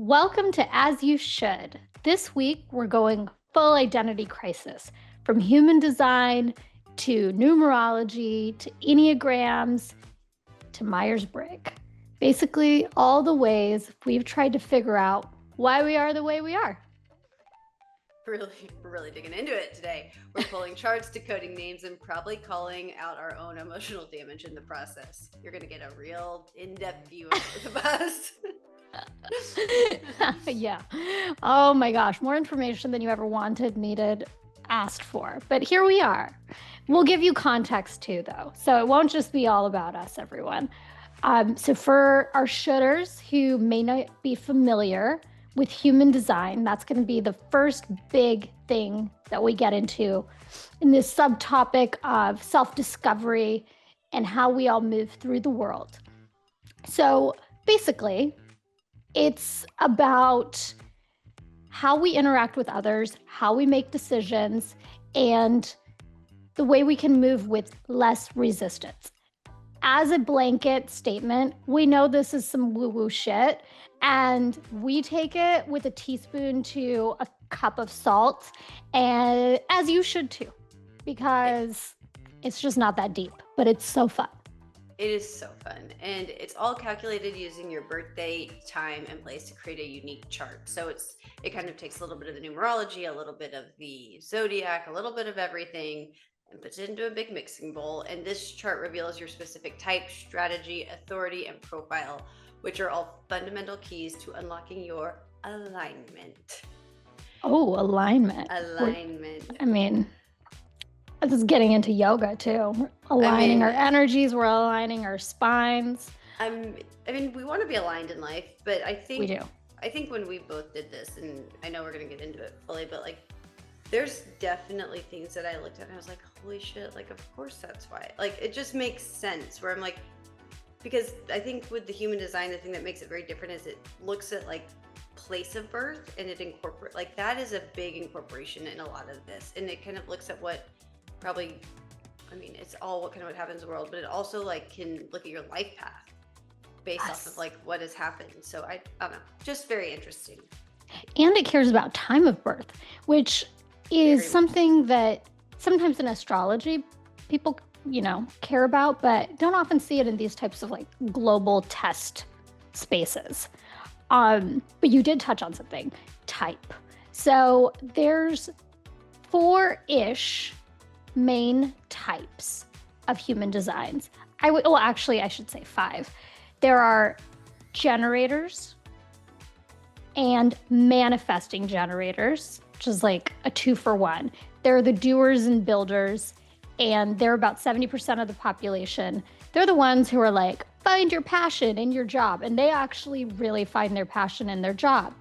Welcome to As You Should. This week, we're going full identity crisis, from human design to numerology to Enneagrams to Myers-Briggs. Basically, all the ways we've tried to figure out why we are the way we are. Really digging into it today. We're pulling charts, decoding names, and probably calling out our own emotional damage in the process. You're going to get a real in-depth view of both of us. Yeah. Oh my gosh. More information than you ever wanted, needed, asked for. But here we are. We'll give you context too, though. So it won't just be all about us, everyone. So for our shoulders who may not be familiar with human design, that's going to be the first big thing that we get into in this subtopic of self-discovery and how we all move through the world. So basically, it's about how we interact with others, how we make decisions, and the way we can move with less resistance. As a blanket statement, we know this is some woo-woo shit, and we take it with a teaspoon to a cup of salt, and as you should too, because it's just not that deep, but it's so fun. It is so fun, and it's all calculated using your birthday, time, and place to create a unique chart. So it kind of takes a little bit of the numerology, a little bit of the zodiac, a little bit of everything, and puts it into a big mixing bowl. And this chart reveals your specific type, strategy, authority, and profile, which are all fundamental keys to unlocking your alignment. Oh, alignment. I mean, this is getting into yoga too. We're aligning our energies, we're aligning our spines. I mean, we want to be aligned in life, but I think we do. I think when we both did this, and I know we're going to get into it fully, but like, there's definitely things that I looked at and I was like, holy shit, like, of course that's why. Like, it just makes sense where I'm like, because I think with the human design, the thing that makes it very different is it looks at like place of birth, and it incorporates, like, that is a big incorporation in a lot of this. And it kind of looks at what probably, I mean, it's all what kind of what happens in the world, but it also like can look at your life path based off of like what has happened. So I don't know, just very interesting. And it cares about time of birth, which is something that sometimes in astrology people, care about, but don't often see it in these types of like global test spaces. But you did touch on something, type. So there's 4-ish main types of human designs. I should say 5. There are generators and manifesting generators, which is like a 2-for-1. There are the doers and builders, and they're about 70% of the population. They're the ones who are like, find your passion in your job, and they actually really find their passion in their job.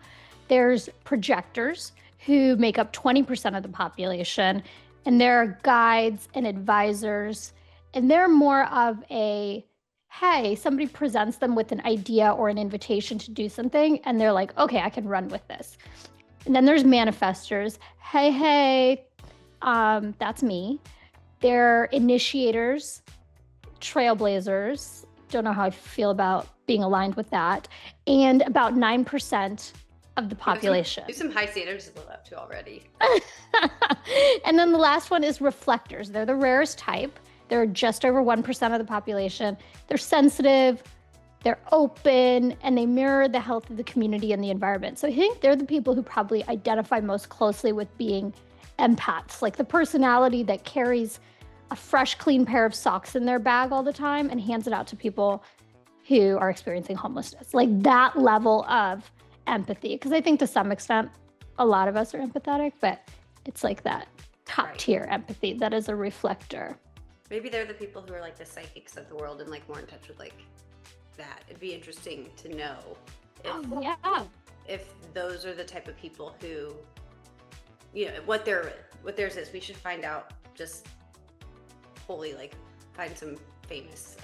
There's projectors, who make up 20% of the population, and they're guides and advisors, and they're more of a, hey, somebody presents them with an idea or an invitation to do something, and they're like, okay, I can run with this. And then there's manifestors. Hey, that's me. They're initiators, trailblazers. Don't know how I feel about being aligned with that. And about 9% of the population. There's some high standards to live up to already. And then the last one is reflectors. They're the rarest type. They're just over 1% of the population. They're sensitive, they're open, and they mirror the health of the community and the environment. So I think they're the people who probably identify most closely with being empaths, like the personality that carries a fresh, clean pair of socks in their bag all the time and hands it out to people who are experiencing homelessness. Like that level of empathy, because I think to some extent a lot of us are empathetic, but it's like that top tier empathy that is a reflector. Maybe they're the people who are like the psychics of the world and like more in touch with like that. It'd be interesting to know if those are the type of people who, what theirs is. We should find out, just wholly like find some famous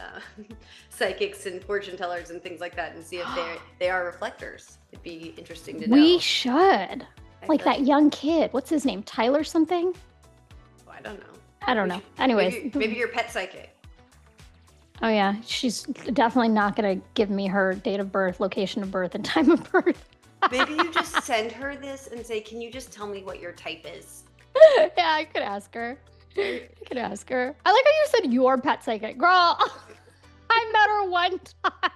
psychics and fortune tellers and things like that, and see if they are reflectors. It'd be interesting to know. We should. Like that young kid. What's his name? Tyler something? Oh, I don't know. Anyways. Maybe your pet psychic. Oh yeah, she's definitely not going to give me her date of birth, location of birth, and time of birth. Maybe you just send her this and say, can you just tell me what your type is? Yeah, I could ask her. I could ask her. I like how you said your pet psychic. Girl, I met her one time.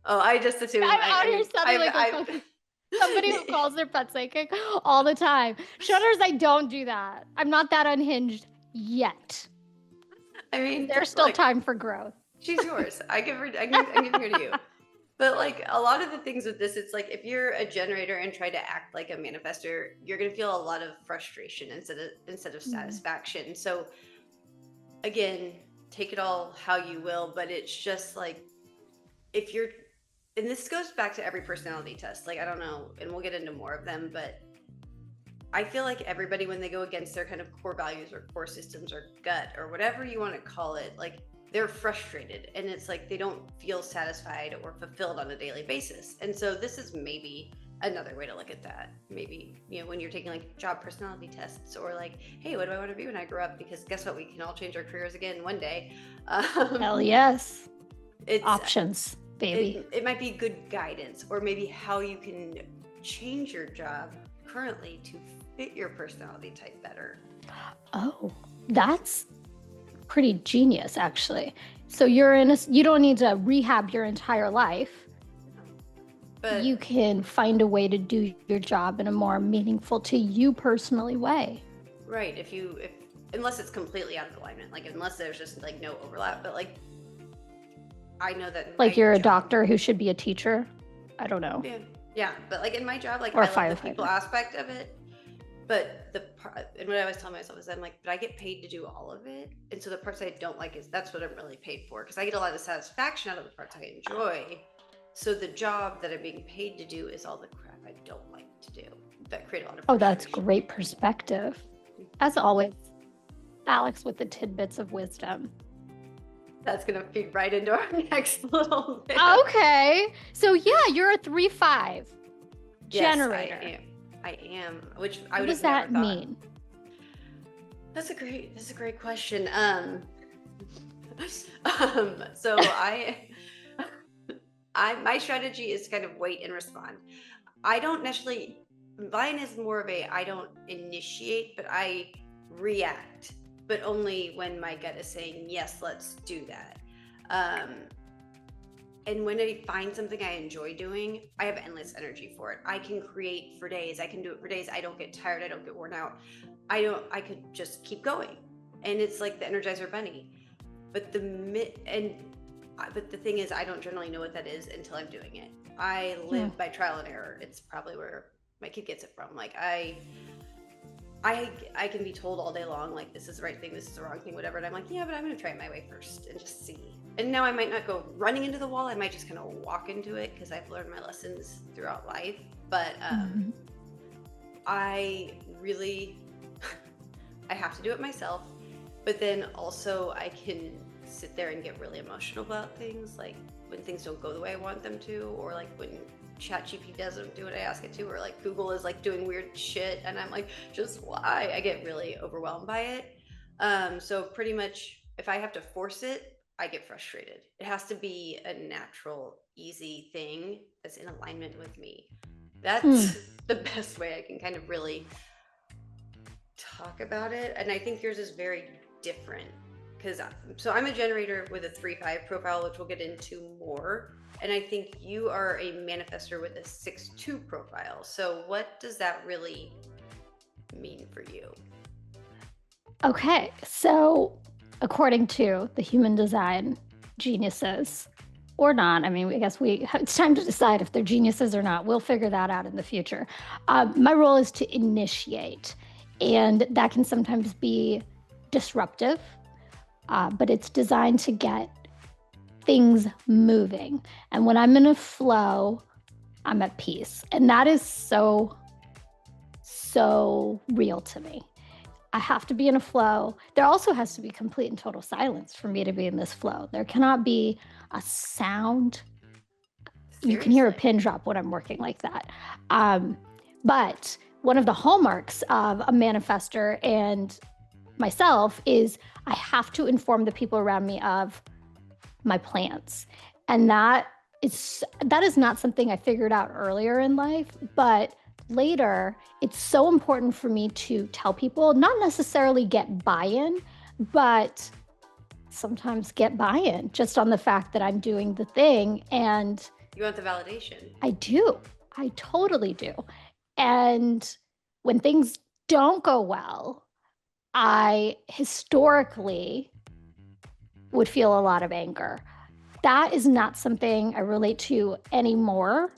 Oh, I just assume. I'm out here sounding like a fucking somebody who calls their pet psychic all the time. Shutters, I don't do that. I'm not that unhinged yet. I mean, there's still time for growth. She's yours. I give her to you. But like a lot of the things with this, it's like if you're a generator and try to act like a manifestor, you're gonna feel a lot of frustration instead of satisfaction. So again, take it all how you will, but it's just like if you're, and this goes back to every personality test. Like I don't know, and we'll get into more of them, but I feel like everybody when they go against their kind of core values or core systems or gut or whatever you want to call it, like they're frustrated and it's like they don't feel satisfied or fulfilled on a daily basis. And so this is maybe another way to look at that. Maybe, when you're taking like job personality tests or like, hey, what do I want to be when I grow up? Because guess what? We can all change our careers again one day. Hell yes. It's options, baby. It might be good guidance or maybe how you can change your job currently to fit your personality type better. Oh, that's pretty genius, actually. So you don't need to rehab your entire life, but you can find a way to do your job in a more meaningful to you personally way. Right. If unless it's completely out of alignment, like unless there's just like no overlap, but like I know that like you're a doctor who should be a teacher. I don't know. Yeah. But like in my job, like or I love the people aspect of it. But and what I was telling myself is I'm like, but I get paid to do all of it. And so the parts I don't like that's what I'm really paid for. Because I get a lot of satisfaction out of the parts I enjoy. So the job that I'm being paid to do is all the crap I don't like to do. That create a lot of frustration. That's great perspective. As always, Alex with the tidbits of wisdom. That's going to feed right into our next little bit. Okay. So yeah, you're a 3-5 generator. Yes, I am, which I would have never thought. What does that mean? That's a great question. So my strategy is to kind of wait and respond. I don't necessarily, mine is more of I don't initiate, but I react, but only when my gut is saying, yes, let's do that. And when I find something I enjoy doing, I have endless energy for it. I can create for days. I can do it for days. I don't get tired. I don't get worn out. I could just keep going. And it's like the Energizer Bunny. But the thing is, I don't generally know what that is until I'm doing it. I live by trial and error. It's probably where my kid gets it from. Like I can be told all day long, like, this is the right thing, this is the wrong thing, whatever. And I'm like, yeah, but I'm going to try it my way first and just see. And now I might not go running into the wall. I might just kind of walk into it because I've learned my lessons throughout life. But I have to do it myself. But then also I can sit there and get really emotional about things, like when things don't go the way I want them to, or like when ChatGPT doesn't do what I ask it to, or like Google is like doing weird shit and I'm like, just why? I get really overwhelmed by it. So pretty much if I have to force it, I get frustrated. It has to be a natural, easy thing that's in alignment with me. That's the best way I can kind of really talk about it. And I think yours is very different because I'm a generator with a 3-5 profile, which we'll get into more. And I think you are a manifestor with a 6-2 profile. So what does that really mean for you? Okay, so according to the human design geniuses, or not, I mean, I guess it's time to decide if they're geniuses or not. We'll figure that out in the future. My role is to initiate, and that can sometimes be disruptive, but it's designed to get things moving. And when I'm in a flow, I'm at peace. And that is so real to me. I have to be in a flow. There also has to be complete and total silence for me to be in this flow. There cannot be a sound. Seriously? You can hear a pin drop when I'm working like that. But one of the hallmarks of a manifestor and myself is I have to inform the people around me of my plans. And that that is not something I figured out earlier in life, but later it's so important for me to tell people, not necessarily get buy-in, but sometimes get buy-in just on the fact that I'm doing the thing. And you want the validation. I do. I totally do. And when things don't go well, I historically would feel a lot of anger. That is not something I relate to anymore.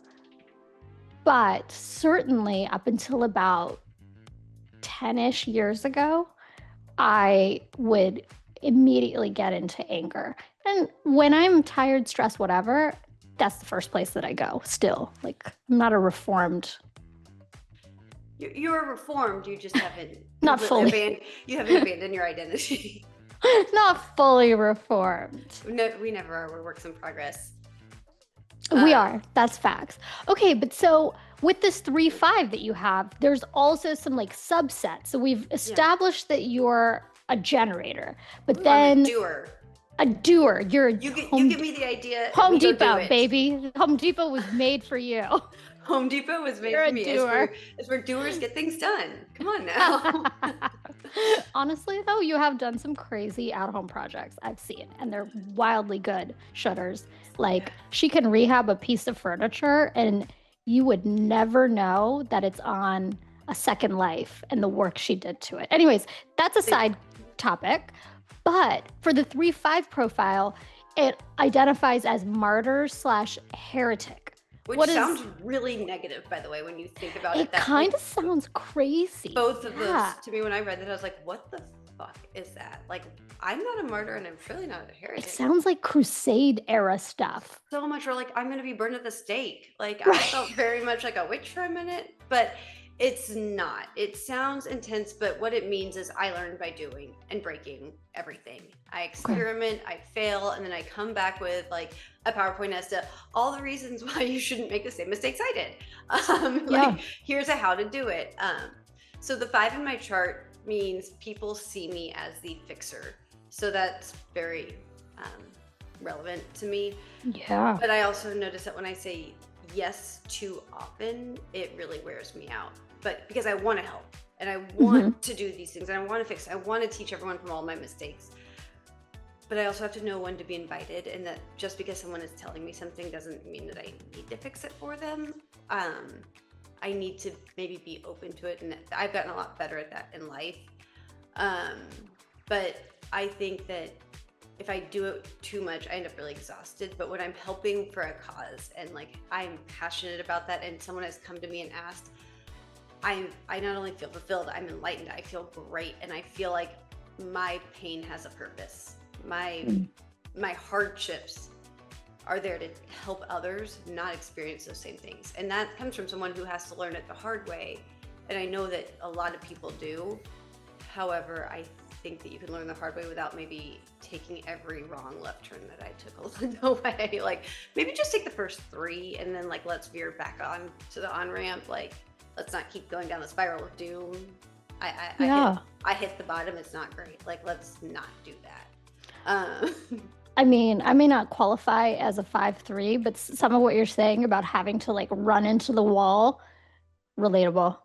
But certainly up until about 10-ish years ago, I would immediately get into anger. And when I'm tired, stressed, whatever, that's the first place that I go still. Like, I'm not a reformed. You're reformed, you just haven't not fully. You haven't abandoned your identity. Not fully reformed. No, we never are. We're works in progress. We are. That's facts. Okay, but so with this 3-5 that you have, there's also some like subsets. So we've established that you're a generator, but then I'm a doer. A doer. You give me the idea. Home Depot, baby. Home Depot was made for you. Home Depot was made You're for me. Doer. It's where doers get things done. Come on now. Honestly, though, you have done some crazy at-home projects I've seen, and they're wildly good shutters. Like, she can rehab a piece of furniture, and you would never know that it's on a second life and the work she did to it. Anyways, that's a side topic. But for the 3-5 profile, it identifies as martyr/heretic. Which sounds really negative, by the way, when you think about it. It kind of sounds crazy. Both of those, to me, when I read that, I was like, what the fuck is that? Like, I'm not a martyr and I'm surely not a heretic. It sounds like Crusade era stuff. So much, or like, I'm going to be burned at the stake. Like, I felt very much like a witch for a minute, but it's not. It sounds intense, but what it means is I learn by doing and breaking everything. I experiment, I fail, and then I come back with like a PowerPoint as to all the reasons why you shouldn't make the same mistakes I did. Like, here's a how to do it. So the 5 in my chart means people see me as the fixer. So that's very relevant to me. Yeah. But I also notice that when I say yes too often, it really wears me out. But because I want to help and I want to do these things and I want to fix, I want to teach everyone from all my mistakes. But I also have to know when to be invited, and that just because someone is telling me something doesn't mean that I need to fix it for them. I need to maybe be open to it, and I've gotten a lot better at that in life. But I think that if I do it too much, I end up really exhausted. But when I'm helping for a cause and like I'm passionate about that, and someone has come to me and asked, I not only feel fulfilled, I'm enlightened, I feel great, and I feel like my pain has a purpose. My hardships are there to help others not experience those same things. And that comes from someone who has to learn it the hard way. And I know that a lot of people do. However, I think that you can learn the hard way without maybe taking every wrong left turn that I took along the way. Like, maybe just take the first 3 and then like, let's veer back on to the on-ramp. Like, let's not keep going down the spiral of doom. I hit the bottom. It's not great. Like, let's not do that. I mean, I may not qualify as a 5-3, but some of what you're saying about having to like run into the wall, relatable.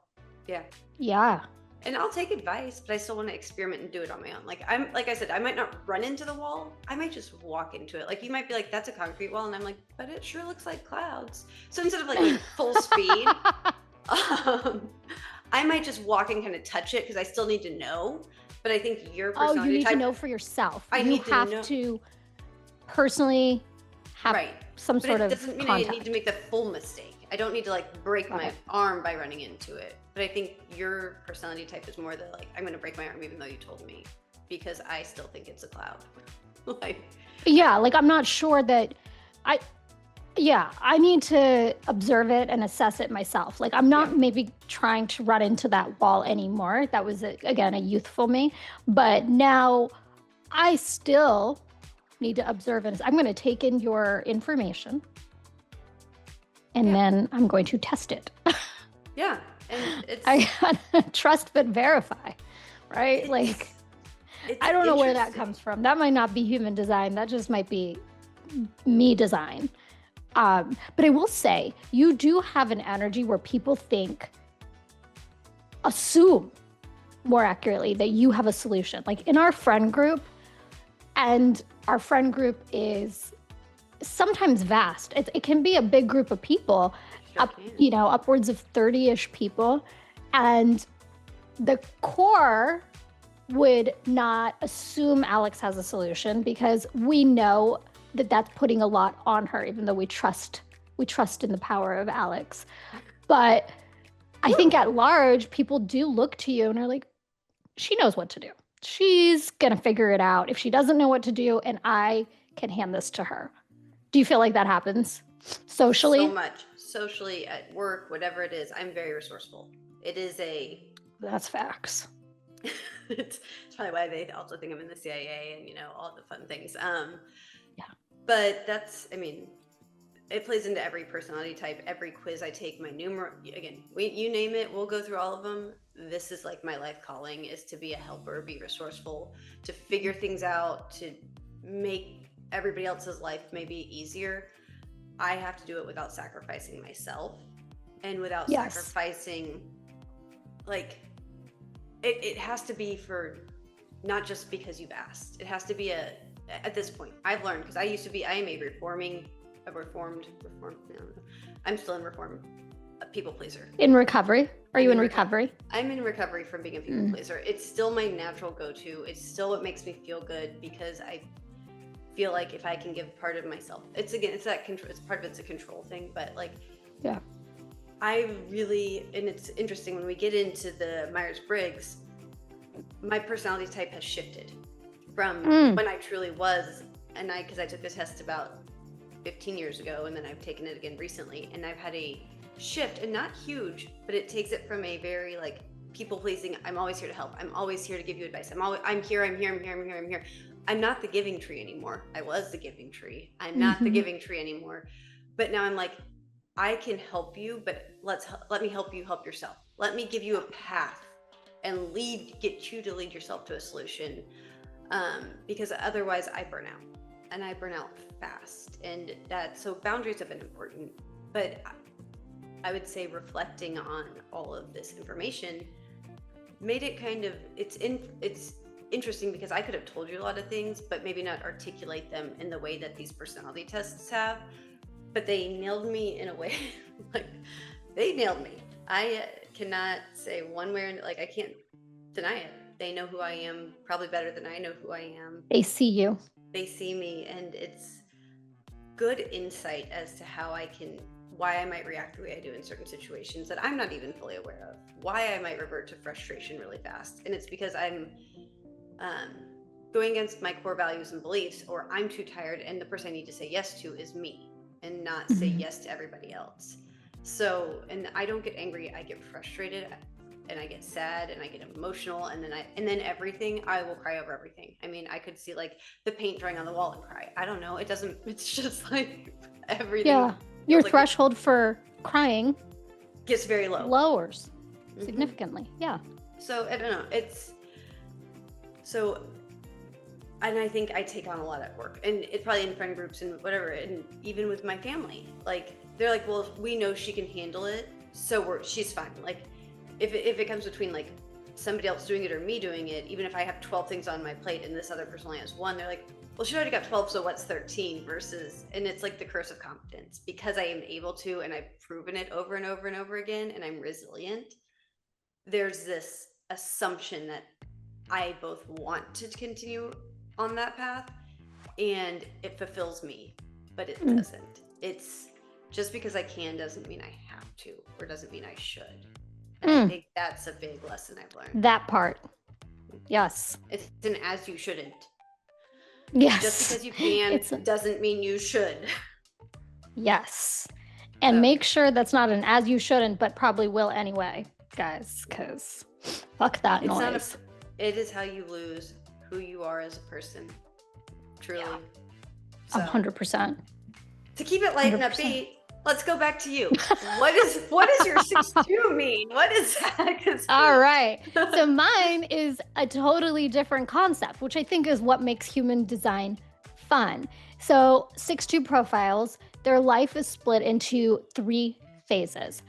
Yeah. Yeah. And I'll take advice, but I still want to experiment and do it on my own. Like I said, I might not run into the wall. I might just walk into it. Like, you might be like, that's a concrete wall. And I'm like, but it sure looks like clouds. So instead of like full speed, I might just walk and kind of touch it because I still need to know. But I think your personality you need type, to know for yourself. You have to personally have some sort of doesn't mean contact. I need to make the full mistake. I don't need to like break my arm by running into it. But I think your personality type is more the like, I'm going to break my arm even though you told me, because I still think it's a cloud. Like, yeah, like I'm not sure that I need to observe it and assess it myself. Like, I'm not maybe trying to run into that wall anymore. That was, again, a youthful me. But now I still need to observe it. I'm going to take in your information and then I'm going to test it. Yeah. And it's, I gotta trust but verify, right? Like, I don't know where that comes from. That might not be human design. That just might be me design. But I will say, you do have an energy where people assume more accurately that you have a solution. Like in our friend group, and our friend group is sometimes vast. It can be a big group of people, upwards of 30-ish people. And the core would not assume Alex has a solution because we know that that's putting a lot on her, even though we trust in the power of Alex. But I think at large, people do look to you and are like, she knows what to do. She's going to figure it out if she doesn't know what to do, and I can hand this to her. Do you feel like that happens socially? So much. Socially, at work, whatever it is, I'm very resourceful. It is That's facts. It's probably why they also think I'm in the CIA and, all the fun things. Yeah. But it plays into every personality type, every quiz I take, my again, you name it, we'll go through all of them. This is like my life calling, is to be a helper, be resourceful, to figure things out, to make everybody else's life maybe easier. I have to do it without sacrificing myself and without sacrificing, it has to be for not just because you've asked. It has to be at this point, I've learned, because I am I'm still in reform, a people pleaser. In recovery? Are you in recovery? I'm in recovery from being a people pleaser. It's still my natural go-to. It's still what makes me feel good, because I feel like if I can give part of myself, it's that control. It's part of it's a control thing, but I really, and it's interesting when we get into the Myers-Briggs, my personality type has shifted from when I truly was, and because I took the test about 15 years ago, and then I've taken it again recently, and I've had a shift, and not huge, but it takes it from a very people pleasing, I'm always here to help, I'm always here to give you advice, I'm here. I'm not the giving tree anymore. I was the giving tree. I'm not the giving tree anymore. But now I'm like, I can help you, but let me help you help yourself. Let me give you a path and get you to lead yourself to a solution. Because otherwise I burn out, and I burn out fast. And so boundaries have been important, but I would say reflecting on all of this information made it it's interesting, because I could have told you a lot of things, but maybe not articulate them in the way that these personality tests have. But they nailed me in a way, they nailed me. I cannot say one way or I can't deny it. They know who I am probably better than I know who I am. They see you. They see me, and it's good insight as to why I might react the way I do in certain situations that I'm not even fully aware of. Why I might revert to frustration really fast. And it's because I'm going against my core values and beliefs, or I'm too tired, and the person I need to say yes to is me, and not say yes to everybody else. So, and I don't get angry, I get frustrated, and I get sad, and I get emotional, and then everything, I will cry over everything. I could see the paint drying on the wall and cry. I don't know, it's just everything. Yeah, your threshold for crying gets very low. Lowers significantly, yeah. So, I don't know, and I think I take on a lot at work, and it's probably in friend groups and whatever, and even with my family, they're like, well, we know she can handle it, so she's fine. If it comes between somebody else doing it or me doing it, even if I have 12 things on my plate and this other person only has one, they're like, well, she already got 12, so what's 13 versus, and it's the curse of competence, because I am able to, and I've proven it over and over and over again, and I'm resilient. There's this assumption that I both want to continue on that path, and it fulfills me, but it doesn't. It's just because I can doesn't mean I have to, or doesn't mean I should. And I think that's a big lesson I've learned. That part. Yes. It's an as you shouldn't. Yes. Just because you can doesn't mean you should. Yes. And make sure that's not an as you shouldn't, but probably will anyway, guys, because fuck that noise. It is how you lose who you are as a person. Truly. Yeah. 100%. To keep it light 100%. And upbeat, let's go back to you. What does your 6-2 mean? What is that? All right. So mine is a totally different concept, which I think is what makes human design fun. So 6-2 profiles their life is split into 3 phases.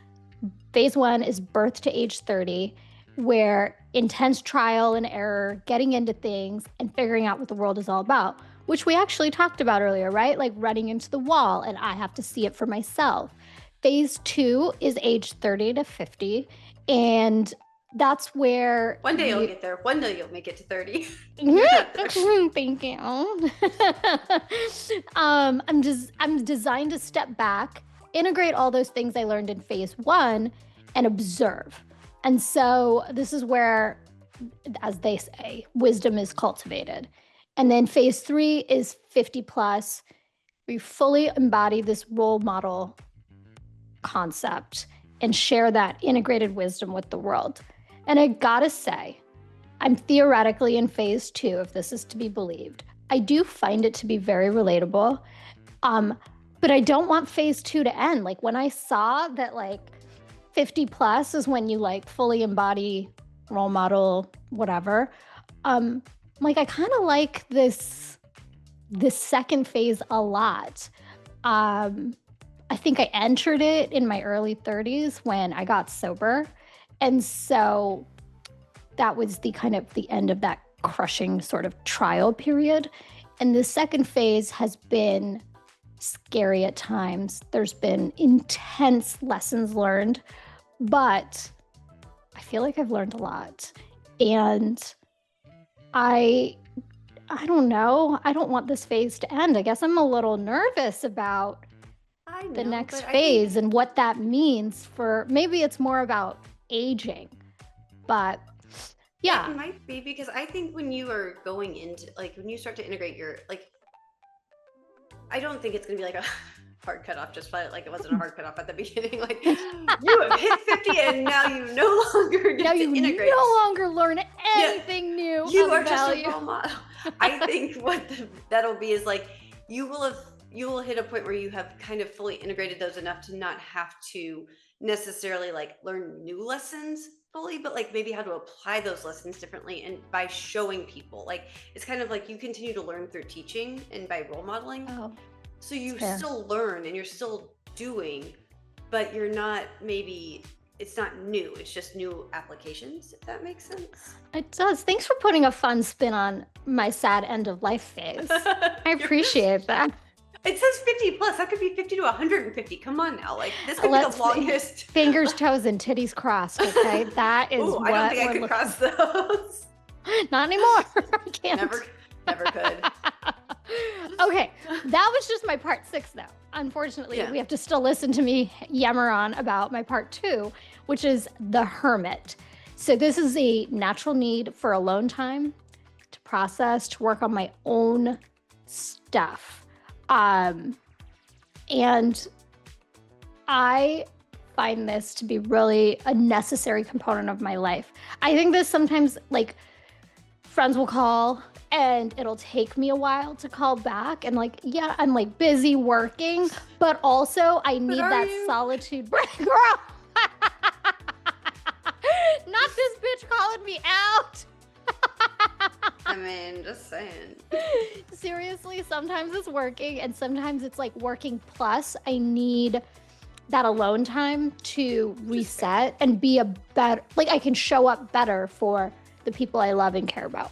Phase 1 is birth to age 30, where intense trial and error, getting into things and figuring out what the world is all about, which we actually talked about earlier, right? Like running into the wall and I have to see it for myself. Phase 2 is age 30 to 50. And that's where one day you'll get there. One day you'll make it to 30. Thank you. I'm designed to step back, integrate all those things I learned in phase 1 and observe. And so this is where, as they say, wisdom is cultivated. And then phase 3 is 50 plus. We fully embody this role model concept and share that integrated wisdom with the world. And I gotta say, I'm theoretically in phase 2, if this is to be believed. I do find it to be very relatable. But I don't want phase 2 to end. Like when I saw that like 50 plus is when you like fully embody role model, whatever. Like I kind of like this second phase a lot. I think I entered it in my early 30s when I got sober. And so that was the kind of the end of that crushing sort of trial period. And the second phase has been scary at times. There's been intense lessons learned, but I feel like I've learned a lot. And I don't know. I don't want this phase to end. I guess I'm a little nervous about the next phase and what that means for, maybe it's more about aging, but yeah. It might be, because I think when you are going into, like, when you start to integrate your, like, I don't think it's going to be like a hard cutoff, just like it wasn't a hard cutoff at the beginning. Like, you have hit 50 and now you no longer get to integrate. No longer learn anything new. You are just a role model. I think what that'll be is like, you will hit a point where you have kind of fully integrated those enough to not have to necessarily like learn new lessons fully, but like maybe how to apply those lessons differently, and by showing people. Like it's kind of like you continue to learn through teaching and by role modeling. So you still learn and you're still doing, but you're not, maybe it's not new, it's just new applications, if that makes sense. It does. Thanks for putting a fun spin on my sad end of life phase. I appreciate that. It says 50 plus. That could be 50 to 150. Come on now. Like, this could be the longest. Fingers, toes, and titties crossed, okay? That is what I don't think I could cross those. Not anymore. I can't. Never could. Okay. That was just my part 6, though. Unfortunately, we have to still listen to me yammer on about my part 2, which is the hermit. So this is a natural need for alone time to process, to work on my own stuff. And I find this to be really a necessary component of my life. I think this sometimes, like, friends will call and it'll take me a while to call back, and like, yeah, I'm like busy working, but also I need that solitude break. Girl, not this bitch calling me out. I mean, just saying. Seriously, sometimes it's working and sometimes it's like working plus I need that alone time to reset and be a better, like I can show up better for the people I love and care about.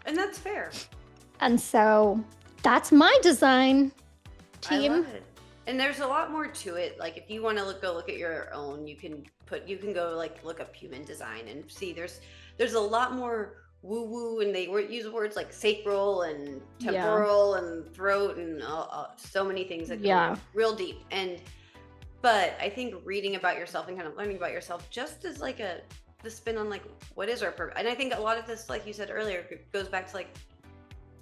And that's fair. And so that's my design, team. I love it. And there's a lot more to it. Like if you want to go look at your own, you can go like look up human design and see there's a lot more woo-woo, and they use words like sacral and temporal and throat and so many things that go real deep. But I think reading about yourself and kind of learning about yourself just as like the spin on like, what is our purpose? And I think a lot of this, like you said earlier, goes back to like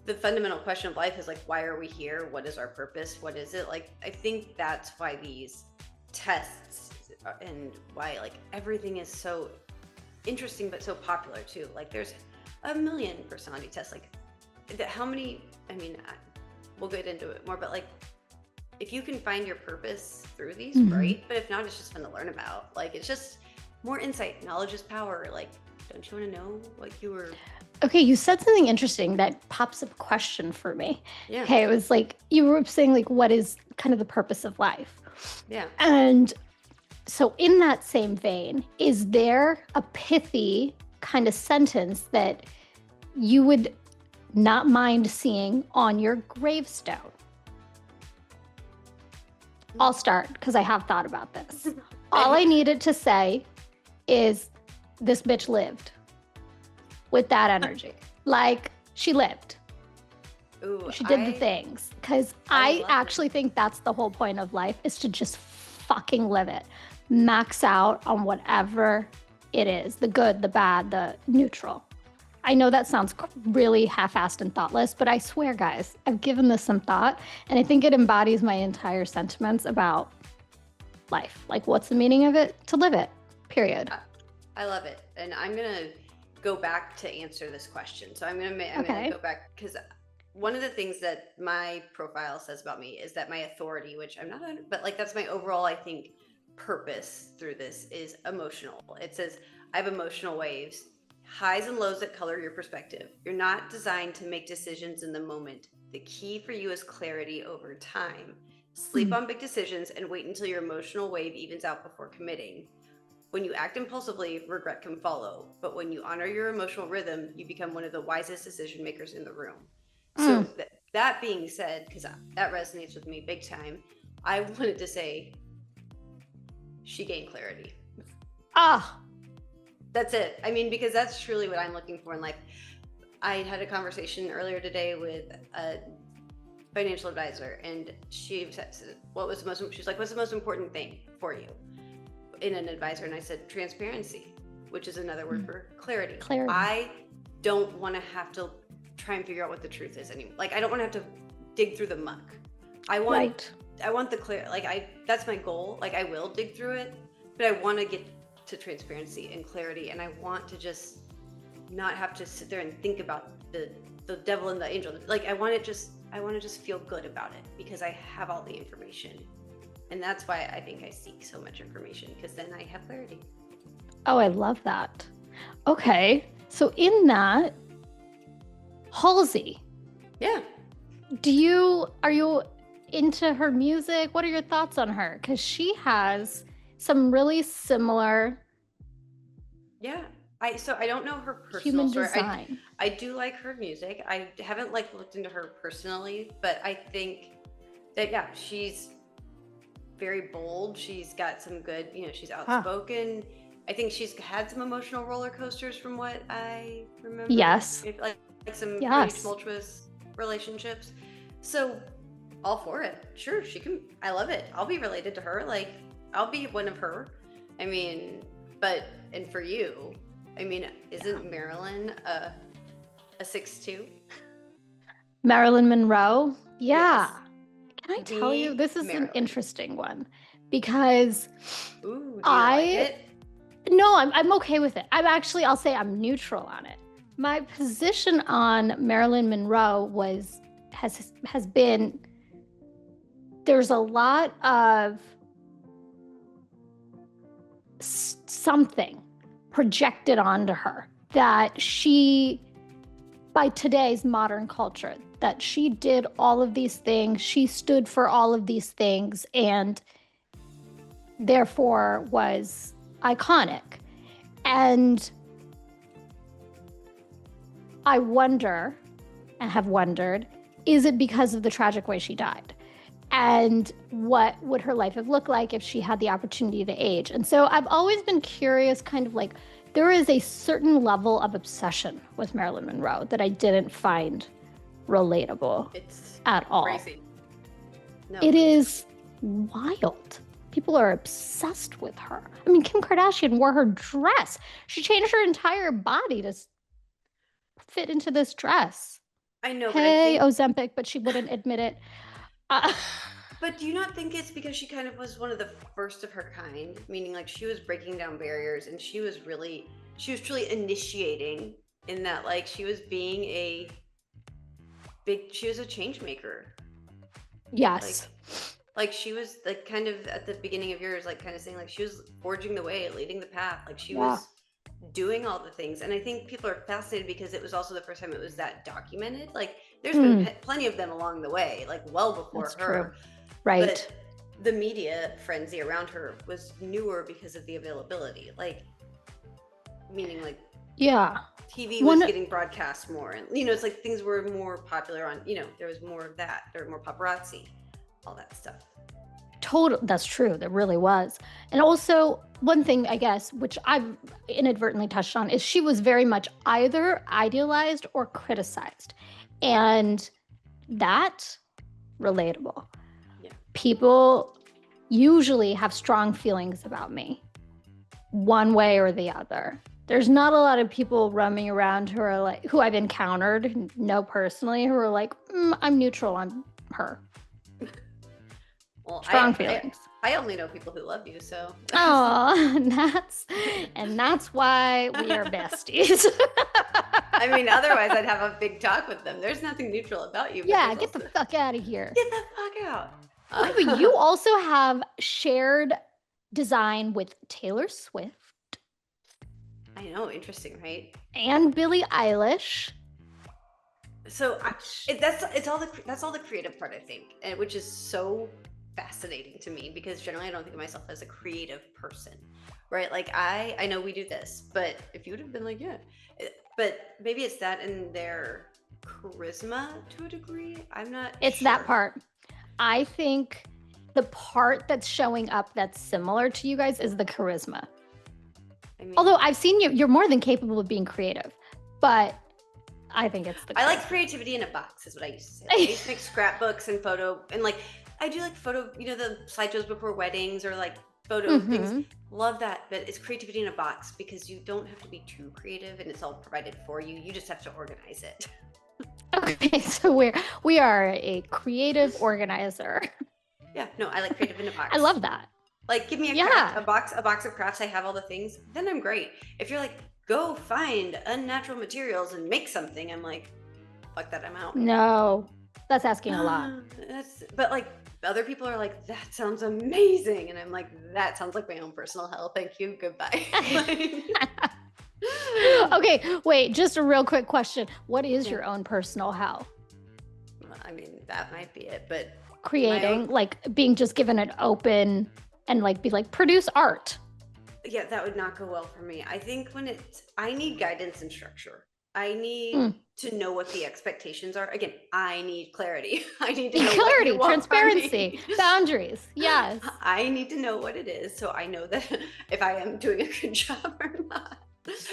the fundamental question of life is like, why are we here? What is our purpose? What is it? Like, I think that's why these tests and why like everything is so interesting, but so popular too. Like there's a million personality tests. Like how many, I mean, we'll get into it more, but like, if you can find your purpose through these, great. But if not, it's just fun to learn about. Like, it's just more insight. Knowledge is power. Like, don't you want to know what you were Okay, you said something interesting that pops up a question for me. Yeah. Okay, it was like you were saying like what is kind of the purpose of life? Yeah. And so in that same vein, is there a pithy kind of sentence that you would not mind seeing on your gravestone? I'll start because I have thought about this. All I needed to say is this bitch lived with that energy. Like she lived. Ooh, She did the things. Because I actually think that's the whole point of life, is to just fucking live it. Max out on whatever it is, the good, the bad, the neutral. I know that sounds really half-assed and thoughtless, but I swear, guys, I've given this some thought, and I think it embodies my entire sentiments about life. Like, what's the meaning of it? To live it, period. I love it. And I'm going to go back to answer this question. So I'm going to go back, because one of the things that my profile says about me is that my authority, which I'm not, but like that's my overall, I think, purpose through this is emotional. It says, I have emotional waves, highs and lows that color your perspective. You're not designed to make decisions in the moment. The key for you is clarity over time. Sleep on big decisions and wait until your emotional wave evens out before committing. When you act impulsively, regret can follow. But when you honor your emotional rhythm, you become one of the wisest decision makers in the room. So that being said, because that resonates with me big time, I wanted to say she gained clarity. That's it. I mean, because that's truly what I'm looking for in life. I had a conversation earlier today with a financial advisor, and she said, she's like, what's the most important thing for you in an advisor? And I said, transparency, which is another word for clarity. I don't want to have to try and figure out what the truth is anymore. Like, I don't want to have to dig through the muck. I want the clear, that's my goal. Like, I will dig through it, but I want to get to transparency and clarity. And I want to just not have to sit there and think about the devil and the angel. Like, I want to just feel good about it because I have all the information. And that's why I think I seek so much information, because then I have clarity. Oh, I love that. Okay. So in that, Halsey. Yeah. Are you into her music? What are your thoughts on her? Because she has some really similar. Yeah. I don't know her personal human story. design. I do like her music. I haven't looked into her personally, but I think that she's very bold. She's got some good, she's outspoken. I think she's had some emotional roller coasters from what I remember. Yes. Like some pretty tumultuous relationships. So all for it. Sure, she can. I love it. I'll be related to her. Like, I'll be one of her. I mean, and for you, I mean, isn't Marilyn a 6'2"? Marilyn Monroe? Yeah. Yes. Can I tell you, this is Marilyn. an interesting one, because do you like it? No, I'm okay with it. I'll say I'm neutral on it. My position on Marilyn Monroe has been, there's a lot of something projected onto her that she, by today's modern culture, that she did all of these things, she stood for all of these things, and therefore was iconic. And I wonder, and have wondered, is it because of the tragic way she died? And what would her life have looked like if she had the opportunity to age? And so I've always been curious, kind of like, there is a certain level of obsession with Marilyn Monroe that I didn't find relatable at all. Crazy. No, it is wild. People are obsessed with her. I mean, Kim Kardashian wore her dress. She changed her entire body to fit into this dress. I know. Hey, Ozempic, but she wouldn't admit it. But do you not think it's because she kind of was one of the first of her kind? Meaning, like, she was breaking down barriers, and she was truly initiating in that, like, she was being she was a change maker. Yes. Like she was kind of at the beginning of yours, kind of saying she was forging the way, leading the path. She was doing all the things. And I think people are fascinated because it was also the first time it was that documented. Like there's been plenty of them along the way, like well before That's her. true. Right. But the media frenzy around her was newer because of the availability. Like, meaning like, yeah, TV was getting broadcast more. And, you know, it's like things were more popular on, you know, there was more of that. There were more paparazzi, all that stuff. That's true. There really was. And also one thing, I guess, which I've inadvertently touched on, is she was very much either idealized or criticized. And that, relatable. Yeah. People usually have strong feelings about me, one way or the other. There's not a lot of people roaming around who are like, who I've encountered, know personally, who are like, I'm neutral on her. Well, strong feelings. I only know people who love you, so. Oh, that's why we are besties. I mean, otherwise I'd have a big talk with them. There's nothing neutral about you. Yeah, get the fuck out of here. Get the fuck out. Wait, but you also have shared design with Taylor Swift. I know, interesting, right? And Billie Eilish. So that's all the creative part, I think, and which is so fascinating to me because generally I don't think of myself as a creative person, right? Like I know we do this, but if you would have been like, yeah, but maybe it's that and their charisma to a degree. I'm not. It's sure. that part. I think the part that's showing up that's similar to you guys is the charisma. I mean, although I've seen you're more than capable of being creative, but I think it's the I like creativity in a box is what I used to say. I used to make scrapbooks and photo and like I do like photo, you know, the slideshows before weddings or like photo things. Love that, but it's creativity in a box because you don't have to be too creative and it's all provided for you. You just have to organize it. Okay, so we are a creative organizer. Yeah, no, I like creative in a box. I love that. Like, give me a box of crafts. I have all the things. Then I'm great. If you're like, go find unnatural materials and make something, I'm like, fuck that, I'm out. No, that's asking a lot. But like, other people are like, that sounds amazing. And I'm like, that sounds like my own personal hell. Thank you. Goodbye. Okay, wait, just a real quick question. What is your own personal hell? I mean, that might be it, but creating, like being just given an open and like be like, produce art. Yeah, that would not go well for me. I think I need guidance and structure. I need to know what the expectations are. Again, I need clarity. I need to know clarity, transparency, boundaries. Yes. I need to know what it is so I know that if I am doing a good job or not.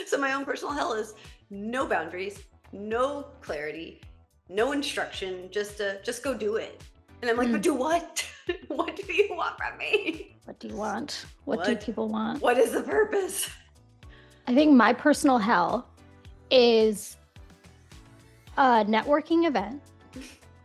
So my own personal hell is no boundaries, no clarity, no instruction, just go do it. And I'm like, but do what? What do you want from me? What do you want? What do people want? What is the purpose? I think my personal hell is a networking event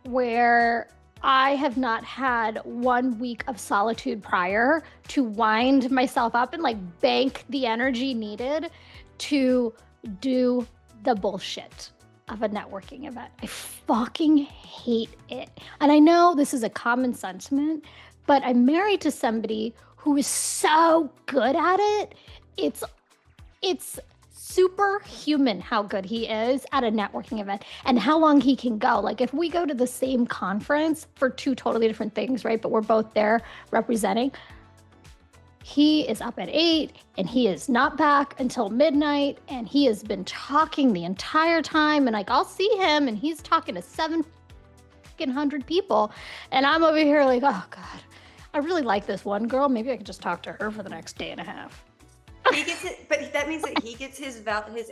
where I have not had 1 week of solitude prior to wind myself up and like bank the energy needed to do the bullshit of a networking event. I fucking hate it. And I know this is a common sentiment, but I'm married to somebody who is so good at it. It's superhuman how good he is at a networking event and how long he can go. Like if we go to the same conference for two totally different things, right? But we're both there representing. He is up at 8 and he is not back until midnight and he has been talking the entire time and like I'll see him and he's talking to 700 people and I'm over here like, oh God, I really like this one girl. Maybe I could just talk to her for the next day and a half. He gets it, but that means that he gets his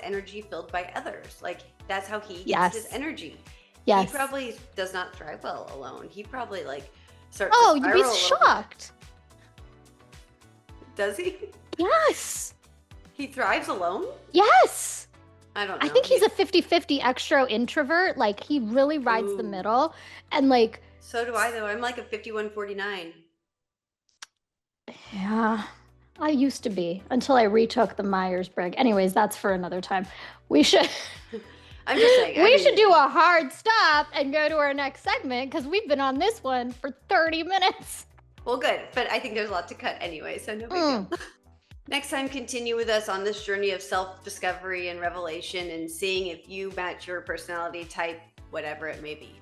energy filled by others. Like that's how he gets his energy. Yes. He probably does not thrive well alone. He probably like starts. Oh, you'd be shocked. Does he? Yes. He thrives alone? Yes. I don't know. I think he's a 50-50 extro introvert. Like he really rides the middle and like. So do I though. I'm like a 51-49. Yeah. I used to be until I retook the Myers-Briggs. Anyways, that's for another time. We should. I'm just saying. We should do a hard stop and go to our next segment because we've been on this one for 30 minutes. Well, good, but I think there's a lot to cut anyway, so no big deal. Next time, continue with us on this journey of self-discovery and revelation and seeing if you match your personality type, whatever it may be.